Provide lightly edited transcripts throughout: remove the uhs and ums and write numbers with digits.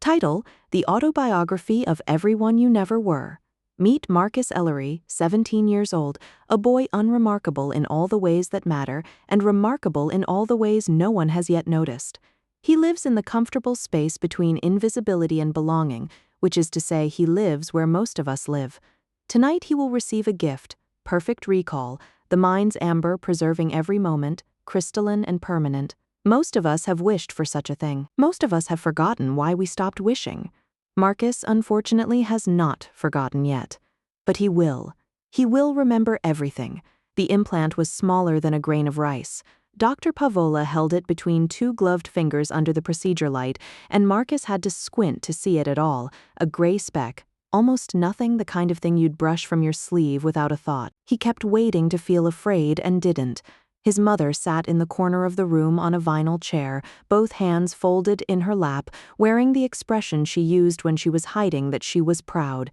Title: The Autobiography of Everyone You Never Were. Meet Marcus Ellery, 17 years old, a boy unremarkable in all the ways that matter and remarkable in all the ways no one has yet noticed. He lives in the comfortable space between invisibility and belonging, which is to say he lives where most of us live. Tonight he will receive a gift, perfect recall, the mind's amber preserving every moment, crystalline and permanent. Most of us have wished for such a thing. Most of us have forgotten why we stopped wishing. Marcus, unfortunately, has not forgotten yet. But he will. He will remember everything. The implant was smaller than a grain of rice. Dr. Pavola held it between two gloved fingers under the procedure light, and Marcus had to squint to see it at all, a gray speck, almost nothing, the kind of thing you'd brush from your sleeve without a thought. He kept waiting to feel afraid and didn't. His mother sat in the corner of the room on a vinyl chair, both hands folded in her lap, wearing the expression she used when she was hiding that she was proud.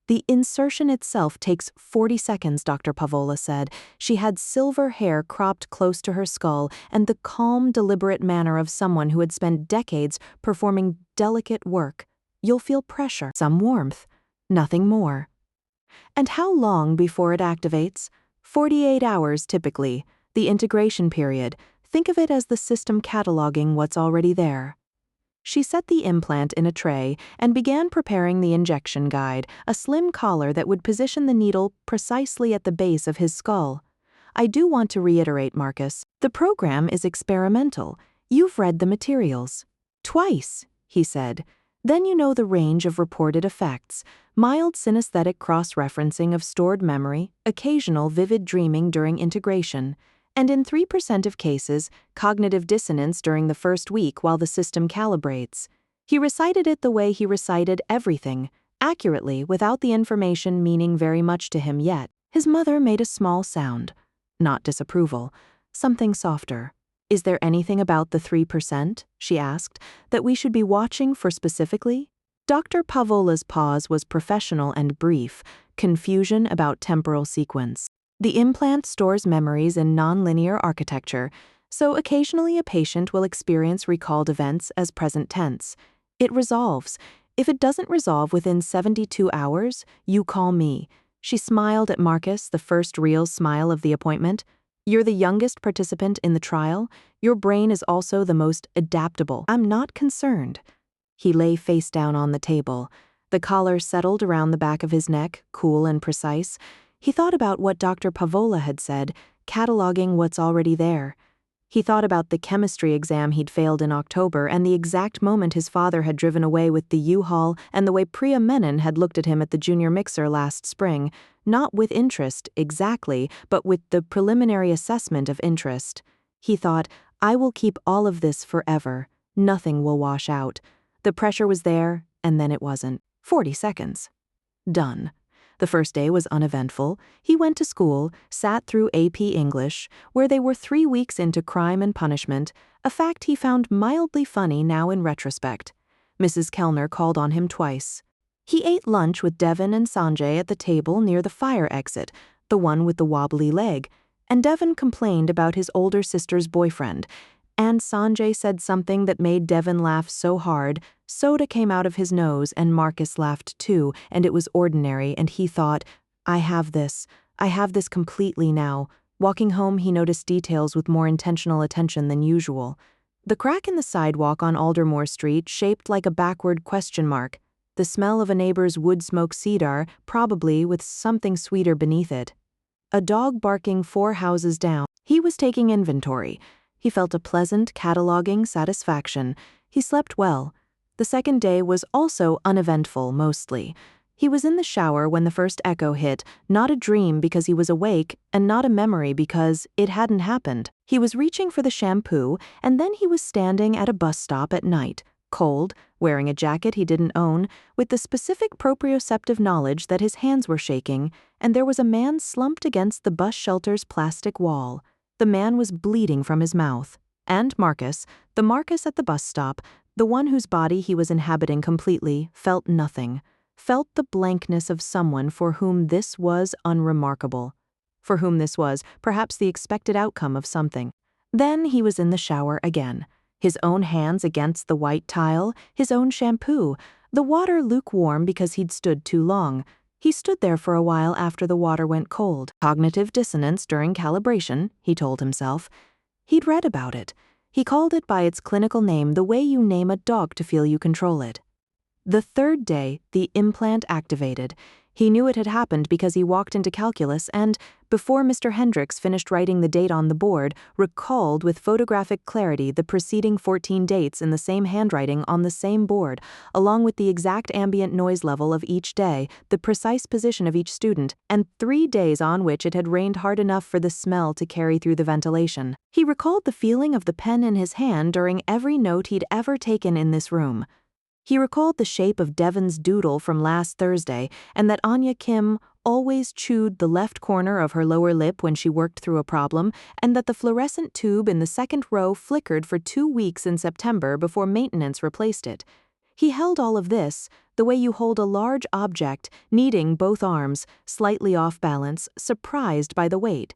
The insertion itself takes 40 seconds, Dr. Pavola said. She had silver hair cropped close to her skull and the calm, deliberate manner of someone who had spent decades performing delicate work. You'll feel pressure, some warmth, nothing more. And how long before it activates? 48 hours typically. The integration period, think of it as the system cataloging what's already there. She set the implant in a tray and began preparing the injection guide, a slim collar that would position the needle precisely at the base of his skull. I do want to reiterate, Marcus, the program is experimental. You've read the materials. Twice, he said. Then you know the range of reported effects. Mild synesthetic cross-referencing of stored memory, occasional vivid dreaming during integration, and in 3% of cases, cognitive dissonance during the first week while the system calibrates. He recited it the way he recited everything, accurately without the information meaning very much to him yet. His mother made a small sound. Not disapproval, something softer. Is there anything about the 3%, she asked, that we should be watching for specifically? Dr. Pavola's pause was professional and brief, confusion about temporal sequence. The implant stores memories in nonlinear architecture, so occasionally a patient will experience recalled events as present tense. It resolves. If it doesn't resolve within 72 hours, you call me. She smiled at Marcus, the first real smile of the appointment. You're the youngest participant in the trial. Your brain is also the most adaptable. I'm not concerned. He lay face down on the table. The collar settled around the back of his neck, cool and precise. He thought about what Dr. Pavola had said, cataloging what's already there. He thought about the chemistry exam he'd failed in October and the exact moment his father had driven away with the U-Haul and the way Priya Menon had looked at him at the junior mixer last spring, not with interest, exactly, but with the preliminary assessment of interest. He thought, I will keep all of this forever. Nothing will wash out. The pressure was there, and then it wasn't. 40 seconds. Done. The first day was uneventful. He went to school, sat through AP English, where they were 3 weeks into Crime and Punishment, a fact he found mildly funny now in retrospect. Mrs. Kellner called on him twice. He ate lunch with Devon and Sanjay at the table near the fire exit, the one with the wobbly leg, and Devon complained about his older sister's boyfriend, and Sanjay said something that made Devon laugh so hard, soda came out of his nose and Marcus laughed too, and it was ordinary, and he thought, I have this completely now. Walking home, he noticed details with more intentional attention than usual. The crack in the sidewalk on Aldermore Street shaped like a backward question mark. The smell of a neighbor's wood smoke cedar, probably with something sweeter beneath it. A dog barking 4 houses down. He was taking inventory. He felt a pleasant, cataloging satisfaction. He slept well. The second day was also uneventful, mostly. He was in the shower when the first echo hit, not a dream because he was awake, and not a memory because it hadn't happened. He was reaching for the shampoo, and then he was standing at a bus stop at night, cold, wearing a jacket he didn't own, with the specific proprioceptive knowledge that his hands were shaking, and there was a man slumped against the bus shelter's plastic wall. The man was bleeding from his mouth. And Marcus, the Marcus at the bus stop, the one whose body he was inhabiting completely, felt nothing, felt the blankness of someone for whom this was unremarkable, for whom this was perhaps the expected outcome of something. Then he was in the shower again. His own hands against the white tile, his own shampoo, the water lukewarm because he'd stood too long. He stood there for a while after the water went cold. Cognitive dissonance during calibration, he told himself. He'd read about it. He called it by its clinical name, the way you name a dog to feel you control it. The third day, the implant activated. He knew it had happened because he walked into calculus and, before Mr. Hendricks finished writing the date on the board, recalled with photographic clarity the preceding 14 dates in the same handwriting on the same board, along with the exact ambient noise level of each day, the precise position of each student, and 3 days on which it had rained hard enough for the smell to carry through the ventilation. He recalled the feeling of the pen in his hand during every note he'd ever taken in this room. He recalled the shape of Devon's doodle from last Thursday and that Anya Kim always chewed the left corner of her lower lip when she worked through a problem, and that the fluorescent tube in the second row flickered for 2 weeks in September before maintenance replaced it. He held all of this, the way you hold a large object, kneading both arms, slightly off balance, surprised by the weight.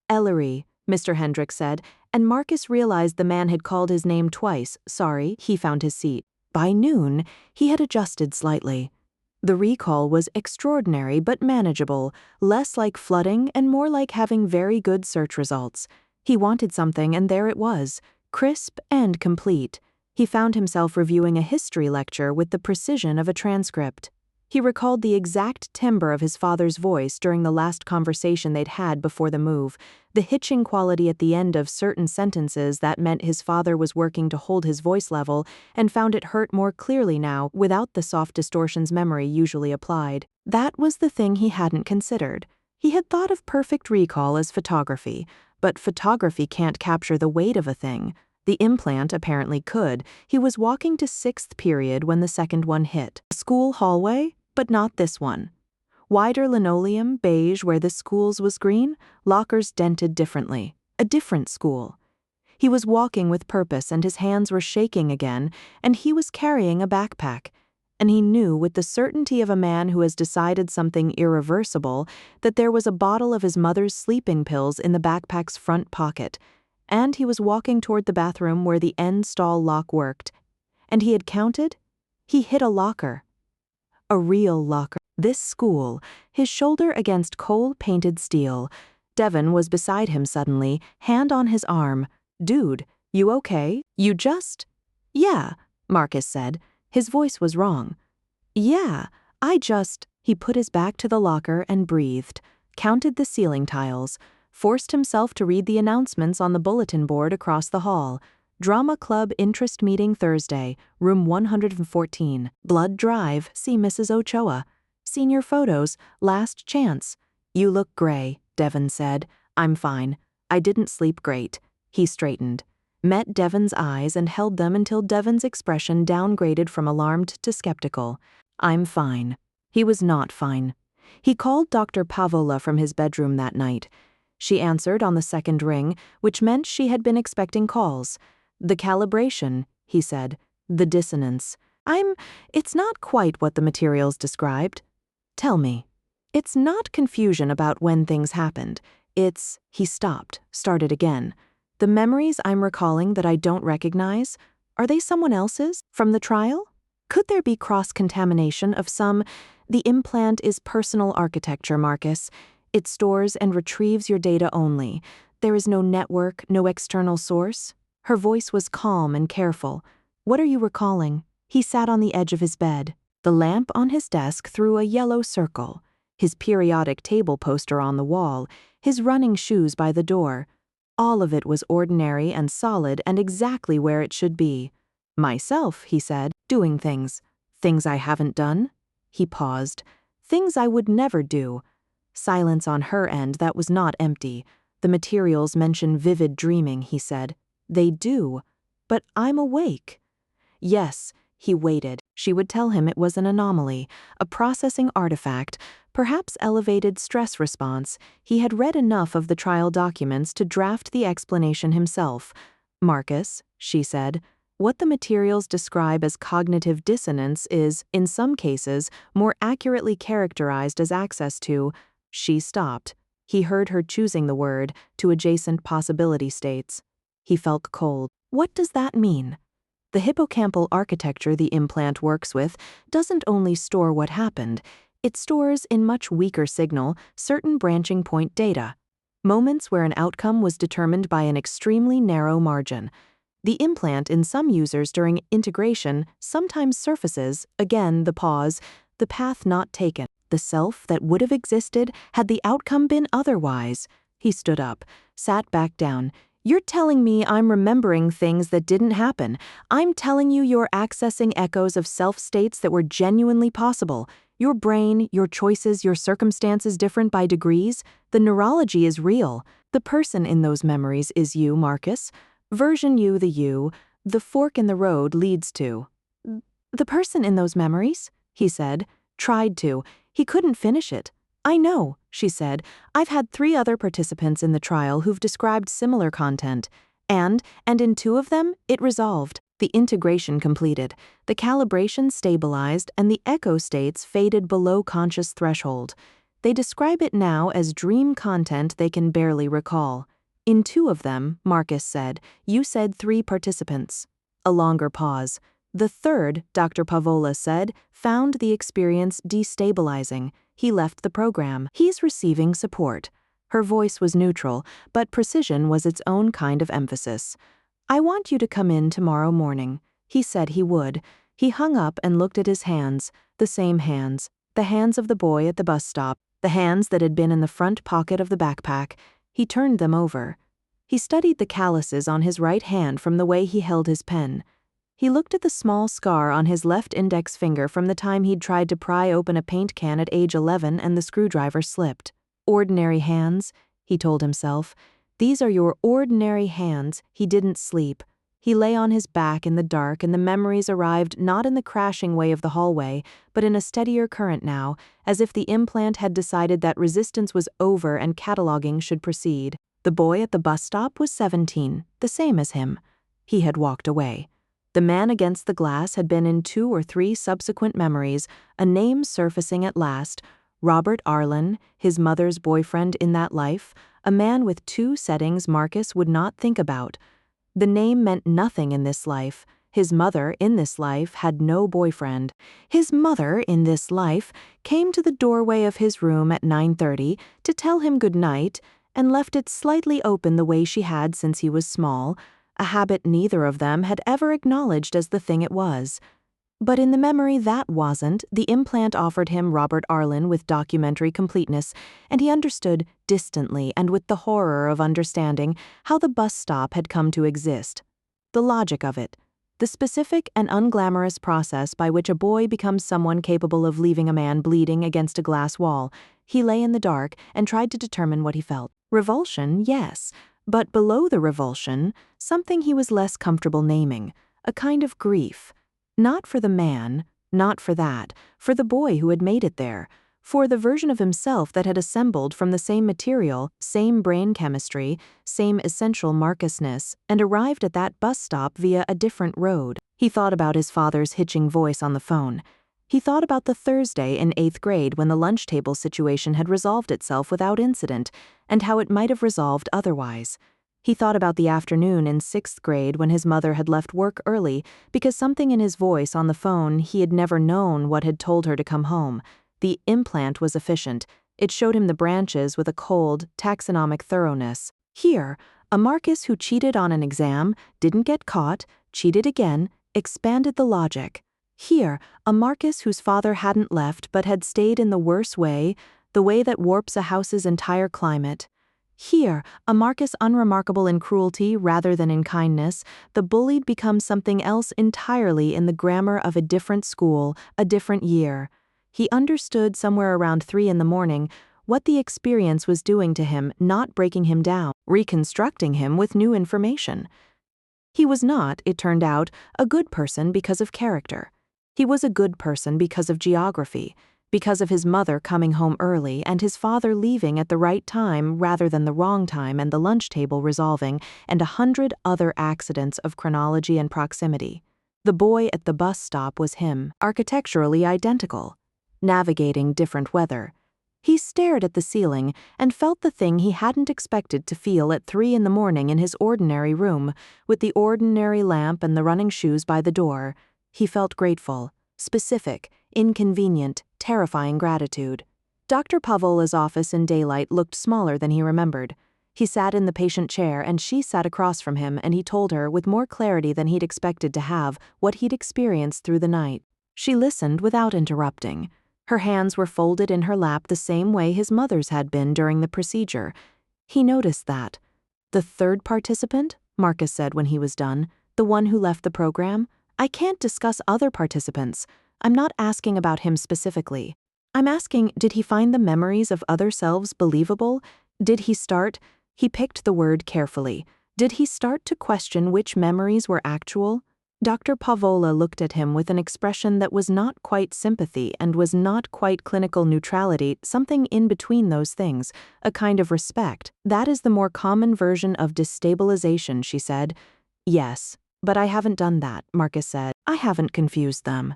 Ellery, Mr. Hendricks said, and Marcus realized the man had called his name twice. Sorry, he found his seat. By noon, he had adjusted slightly. The recall was extraordinary but manageable, less like flooding and more like having very good search results. He wanted something and there it was, crisp and complete. He found himself reviewing a history lecture with the precision of a transcript. He recalled the exact timbre of his father's voice during the last conversation they'd had before the move, the hitching quality at the end of certain sentences that meant his father was working to hold his voice level, and found it hurt more clearly now without the soft distortions memory usually applied. That was the thing he hadn't considered. He had thought of perfect recall as photography, but photography can't capture the weight of a thing. The implant apparently could. He was walking to 6th period when the second one hit. School hallway? But not this one. Wider linoleum, beige where the school's was green, lockers dented differently. A different school. He was walking with purpose and his hands were shaking again, and he was carrying a backpack. And he knew with the certainty of a man who has decided something irreversible that there was a bottle of his mother's sleeping pills in the backpack's front pocket. And he was walking toward the bathroom where the end stall lock worked. And he had counted. He hit a locker. A real locker. This school, his shoulder against coal-painted steel. Devon was beside him suddenly, hand on his arm. Dude, you okay? You just... Yeah, Marcus said. His voice was wrong. Yeah, I just... He put his back to the locker and breathed, counted the ceiling tiles, forced himself to read the announcements on the bulletin board across the hall. Drama Club Interest Meeting Thursday, room 114. Blood Drive, see Mrs. Ochoa. Senior photos, last chance. You look gray, Devon said. I'm fine. I didn't sleep great. He straightened, met Devon's eyes and held them until Devon's expression downgraded from alarmed to skeptical. I'm fine. He was not fine. He called Dr. Pavola from his bedroom that night. She answered on the second ring, which meant she had been expecting calls. The calibration, he said. The dissonance. It's not quite what the materials described. Tell me. It's not confusion about when things happened. It's, he stopped, started again. The memories I'm recalling that I don't recognize, are they someone else's, from the trial? Could there be cross-contamination of some? The implant is personal architecture, Marcus. It stores and retrieves your data only. There is no network, no external source. Her voice was calm and careful. What are you recalling? He sat on the edge of his bed. The lamp on his desk threw a yellow circle. His periodic table poster on the wall. His running shoes by the door. All of it was ordinary and solid and exactly where it should be. Myself, he said, doing things. Things I haven't done? He paused. Things I would never do. Silence on her end that was not empty. The materials mention vivid dreaming, he said. They do. But I'm awake. Yes, he waited. She would tell him it was an anomaly, a processing artifact, perhaps elevated stress response. He had read enough of the trial documents to draft the explanation himself. Marcus, she said, what the materials describe as cognitive dissonance is, in some cases, more accurately characterized as access to... She stopped. He heard her choosing the word to adjacent possibility states. He felt cold. What does that mean? The hippocampal architecture the implant works with doesn't only store what happened, it stores, in much weaker signal, certain branching point data, moments where an outcome was determined by an extremely narrow margin. The implant in some users during integration sometimes surfaces, again the pause, the path not taken, the self that would have existed had the outcome been otherwise. He stood up, sat back down. You're telling me I'm remembering things that didn't happen. I'm telling you you're accessing echoes of self-states that were genuinely possible. Your brain, your choices, your circumstances different by degrees. The neurology is real. The person in those memories is you, Marcus. Version you, the fork in the road leads to. The person in those memories? He said. Tried to. He couldn't finish it. I know, she said. I've had 3 other participants in the trial who've described similar content. And in 2 of them, it resolved. The integration completed. The calibration stabilized and the echo states faded below conscious threshold. They describe it now as dream content they can barely recall. In 2 of them, Marcus said, you said 3 participants. A longer pause. The 3rd, Dr. Pavola said, found the experience destabilizing. He left the program. He's receiving support. Her voice was neutral, but precision was its own kind of emphasis. I want you to come in tomorrow morning. He said he would. He hung up and looked at his hands, the same hands, the hands of the boy at the bus stop, the hands that had been in the front pocket of the backpack. He turned them over. He studied the calluses on his right hand from the way he held his pen. He looked at the small scar on his left index finger from the time he'd tried to pry open a paint can at age 11 and the screwdriver slipped. Ordinary hands, he told himself. These are your ordinary hands. He didn't sleep. He lay on his back in the dark and the memories arrived not in the crashing way of the hallway, but in a steadier current now, as if the implant had decided that resistance was over and cataloging should proceed. The boy at the bus stop was 17, the same as him. He had walked away. The man against the glass had been in 2 or 3 subsequent memories, a name surfacing at last, Robert Arlen, his mother's boyfriend in that life, a man with 2 settings Marcus would not think about. The name meant nothing in this life. His mother in this life had no boyfriend. His mother in this life came to the doorway of his room at 9:30 to tell him good night and left it slightly open the way she had since he was small, a habit neither of them had ever acknowledged as the thing it was. But in the memory that wasn't, the implant offered him Robert Arlen with documentary completeness, and he understood distantly and with the horror of understanding how the bus stop had come to exist. The logic of it. The specific and unglamorous process by which a boy becomes someone capable of leaving a man bleeding against a glass wall. He lay in the dark and tried to determine what he felt. Revulsion, yes. But below the revulsion, something he was less comfortable naming, a kind of grief. Not for the man, not for that, for the boy who had made it there, for the version of himself that had assembled from the same material, same brain chemistry, same essential Marcusness, and arrived at that bus stop via a different road. He thought about his father's hitching voice on the phone. He thought about the Thursday in 8th grade when the lunch table situation had resolved itself without incident, and how it might have resolved otherwise. He thought about the afternoon in 6th grade when his mother had left work early because something in his voice on the phone he had never known what had told her to come home. The implant was efficient. It showed him the branches with a cold, taxonomic thoroughness. Here, a Marcus who cheated on an exam, didn't get caught, cheated again, expanded the logic. Here, a Marcus whose father hadn't left but had stayed in the worse way, the way that warps a house's entire climate. Here, a Marcus unremarkable in cruelty rather than in kindness, the bullied becomes something else entirely in the grammar of a different school, a different year. He understood somewhere around 3 in the morning what the experience was doing to him, not breaking him down, reconstructing him with new information. He was not, it turned out, a good person because of character. He was a good person because of geography, because of his mother coming home early and his father leaving at the right time rather than the wrong time and the lunch table resolving, and 100 other accidents of chronology and proximity. The boy at the bus stop was him, architecturally identical, navigating different weather. He stared at the ceiling and felt the thing he hadn't expected to feel at 3 in the morning in his ordinary room, with the ordinary lamp and the running shoes by the door. He felt grateful, specific, inconvenient, terrifying gratitude. Dr. Pavola's office in daylight looked smaller than he remembered. He sat in the patient chair and she sat across from him, and he told her, with more clarity than he'd expected to have, what he'd experienced through the night. She listened without interrupting. Her hands were folded in her lap the same way his mother's had been during the procedure. He noticed that. "The third participant?" Marcus said when he was done. "The one who left the program? I can't discuss other participants. I'm not asking about him specifically. I'm asking, did he find the memories of other selves believable? Did he start—" he picked the word carefully. "Did he start to question which memories were actual?" Dr. Pavola looked at him with an expression that was not quite sympathy and was not quite clinical neutrality, something in between those things, a kind of respect. "That is the more common version of destabilization," she said. "Yes, but I haven't done that," Marcus said. "I haven't confused them."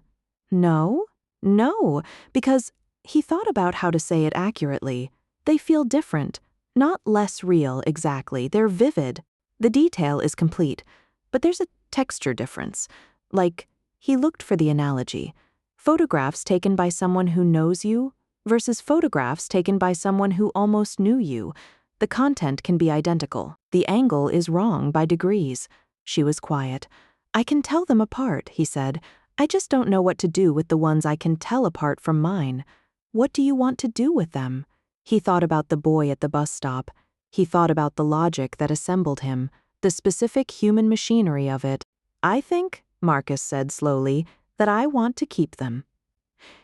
"No? No, because—" he thought about how to say it accurately. "They feel different. Not less real, exactly. They're vivid. The detail is complete. But there's a texture difference. Like," he looked for the analogy, "photographs taken by someone who knows you versus photographs taken by someone who almost knew you. The content can be identical. The angle is wrong by degrees." She was quiet. "I can tell them apart," he said. "I just don't know what to do with the ones I can tell apart from mine." "What do you want to do with them?" He thought about the boy at the bus stop. He thought about the logic that assembled him, the specific human machinery of it. "I think," Marcus said slowly, "that I want to keep them."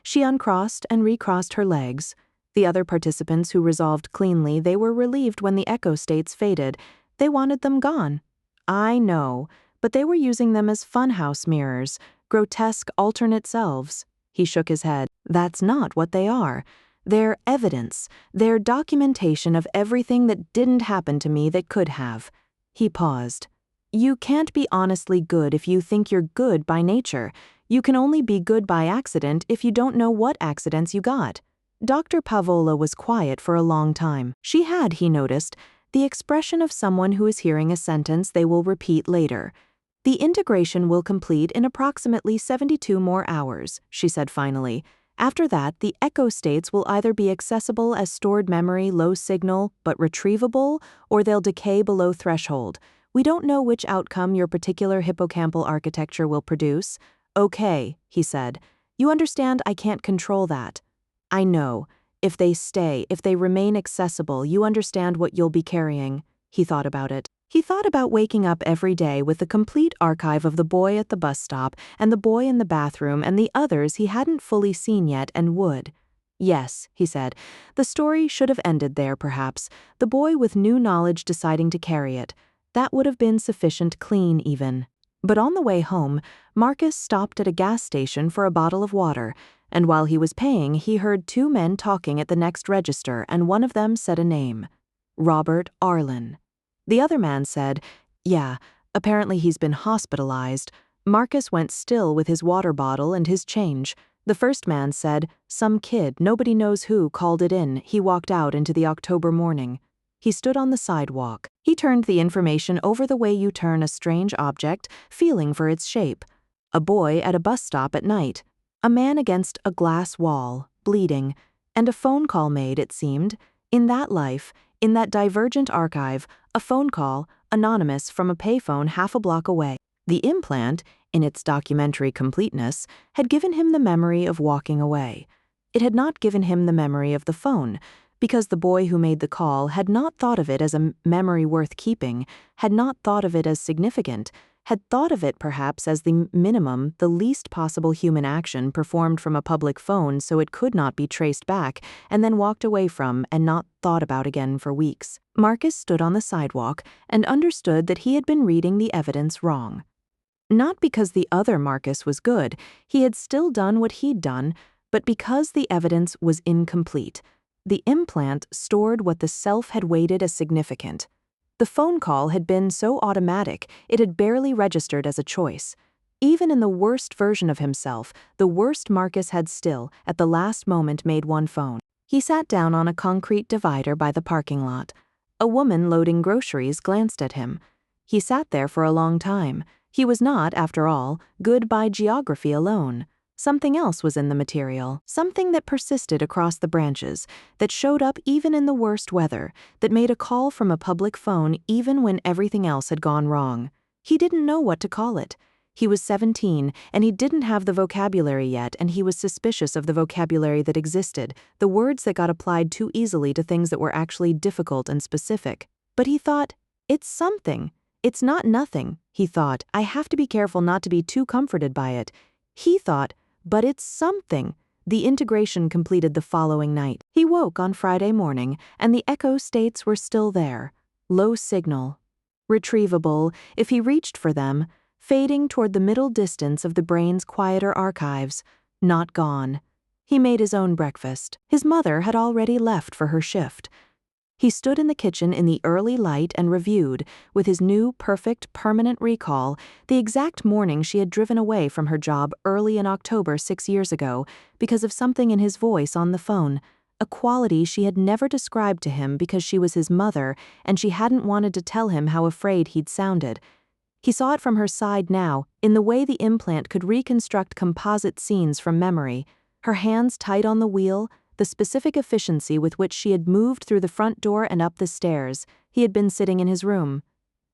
She uncrossed and recrossed her legs. The other participants who resolved cleanly, they were relieved when the echo states faded. They wanted them gone. "I know, but they were using them as funhouse mirrors, grotesque alternate selves." He shook his head. "That's not what they are. They're evidence. They're documentation of everything that didn't happen to me that could have." He paused. "You can't be honestly good if you think you're good by nature. You can only be good by accident if you don't know what accidents you got." Dr. Pavola was quiet for a long time. She had, he noticed, the expression of someone who is hearing a sentence they will repeat later. "The integration will complete in approximately 72 more hours," she said finally. "After that, the echo states will either be accessible as stored memory, low signal, but retrievable, or they'll decay below threshold. We don't know which outcome your particular hippocampal architecture will produce." "Okay," he said. "You understand I can't control that." "I know. If they stay, if they remain accessible, you understand what you'll be carrying." He thought about it. He thought about waking up every day with the complete archive of the boy at the bus stop and the boy in the bathroom and the others he hadn't fully seen yet and would. "Yes," he said. "The story should have ended there, perhaps. The boy with new knowledge deciding to carry it. That would have been sufficient clean, even." But on the way home, Marcus stopped at a gas station for a bottle of water, and while he was paying, he heard two men talking at the next register, and one of them said a name. "Robert Arlen." The other man said, "Yeah, apparently he's been hospitalized." Marcus went still with his water bottle and his change. The first man said, "Some kid, nobody knows who, called it in." He walked out into the October morning. He stood on the sidewalk. He turned the information over the way you turn a strange object, feeling for its shape. A boy at a bus stop at night. A man against a glass wall, bleeding. And a phone call made, it seemed. In that life, in that divergent archive, a phone call, anonymous, from a payphone half a block away. The implant, in its documentary completeness, had given him the memory of walking away. It had not given him the memory of the phone, because the boy who made the call had not thought of it as a memory worth keeping, had not thought of it as significant, had thought of it perhaps as the minimum, the least possible human action performed from a public phone so it could not be traced back, and then walked away from and not thought about again for weeks. Marcus stood on the sidewalk and understood that he had been reading the evidence wrong. Not because the other Marcus was good, he had still done what he'd done, but because the evidence was incomplete. The implant stored what the self had weighted as significant. The phone call had been so automatic, it had barely registered as a choice. Even in the worst version of himself, the worst Marcus had still, at the last moment, made one phone. He sat down on a concrete divider by the parking lot. A woman loading groceries glanced at him. He sat there for a long time. He was not, after all, good by geography alone. Something else was in the material, something that persisted across the branches, that showed up even in the worst weather, that made a call from a public phone even when everything else had gone wrong. He didn't know what to call it. He was 17, and he didn't have the vocabulary yet, and he was suspicious of the vocabulary that existed, the words that got applied too easily to things that were actually difficult and specific. But he thought, it's something. It's not nothing, he thought. I have to be careful not to be too comforted by it. He thought, but it's something. The integration completed the following night. He woke on Friday morning, and the echo states were still there. Low signal. Retrievable, if he reached for them, fading toward the middle distance of the brain's quieter archives. Not gone. He made his own breakfast. His mother had already left for her shift. He stood in the kitchen in the early light and reviewed, with his new, perfect, permanent recall, the exact morning she had driven away from her job early in October 6 years ago because of something in his voice on the phone, a quality she had never described to him because she was his mother and she hadn't wanted to tell him how afraid he'd sounded. He saw it from her side now, in the way the implant could reconstruct composite scenes from memory, her hands tight on the wheel, the specific efficiency with which she had moved through the front door and up the stairs. He had been sitting in his room.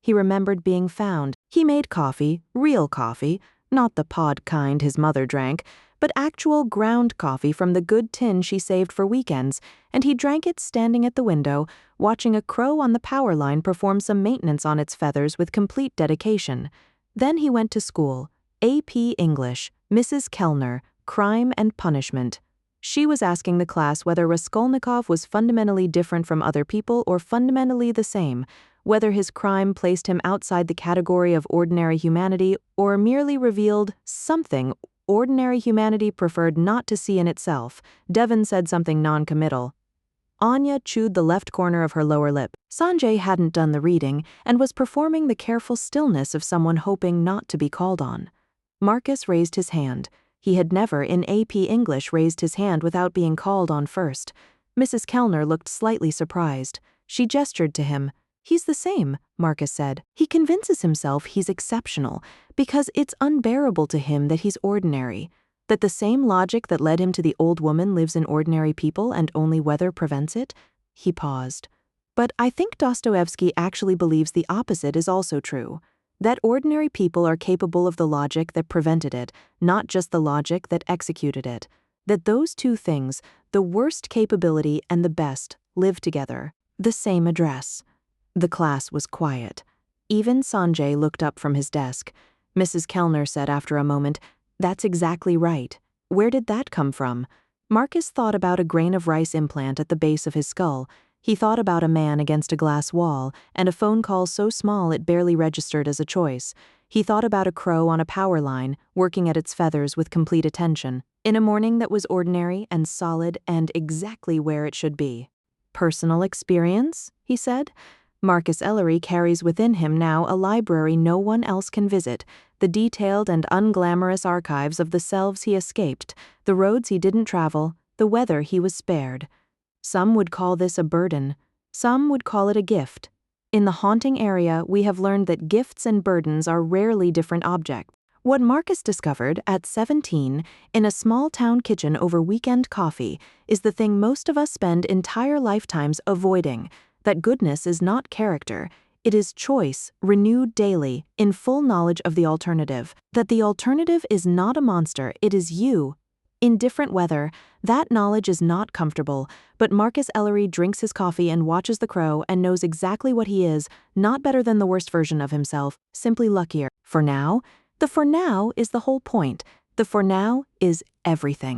He remembered being found. He made coffee, real coffee, not the pod kind his mother drank, but actual ground coffee from the good tin she saved for weekends, and he drank it standing at the window, watching a crow on the power line perform some maintenance on its feathers with complete dedication. Then he went to school. AP English, Mrs. Kellner, Crime and Punishment. She was asking the class whether Raskolnikov was fundamentally different from other people or fundamentally the same, whether his crime placed him outside the category of ordinary humanity or merely revealed something ordinary humanity preferred not to see in itself. Devon said something non-committal. Anya chewed the left corner of her lower lip. Sanjay hadn't done the reading and was performing the careful stillness of someone hoping not to be called on. Marcus raised his hand. He had never, in AP English, raised his hand without being called on first. Mrs. Kellner looked slightly surprised. She gestured to him. He's the same, Marcus said. He convinces himself he's exceptional, because it's unbearable to him that he's ordinary, that the same logic that led him to the old woman lives in ordinary people and only weather prevents it. He paused. But I think Dostoevsky actually believes the opposite is also true. That ordinary people are capable of the logic that prevented it, not just the logic that executed it. That those two things, the worst capability and the best, live together. The same address. The class was quiet. Even Sanjay looked up from his desk. Mrs. Kellner said after a moment, "That's exactly right. Where did that come from?" Marcus thought about a grain of rice implant at the base of his skull. He thought about a man against a glass wall, and a phone call so small it barely registered as a choice. He thought about a crow on a power line, working at its feathers with complete attention, in a morning that was ordinary and solid and exactly where it should be. Personal experience, he said. Marcus Ellery carries within him now a library no one else can visit, the detailed and unglamorous archives of the selves he escaped, the roads he didn't travel, the weather he was spared. Some would call this a burden. Some would call it a gift. In the haunting area, we have learned that gifts and burdens are rarely different objects. What Marcus discovered at 17 in a small-town kitchen over weekend coffee is the thing most of us spend entire lifetimes avoiding, that goodness is not character. It is choice, renewed daily, in full knowledge of the alternative. That the alternative is not a monster, it is you. In different weather, that knowledge is not comfortable, but Marcus Ellery drinks his coffee and watches the crow and knows exactly what he is, not better than the worst version of himself, simply luckier. For now, the for now is the whole point. The for now is everything.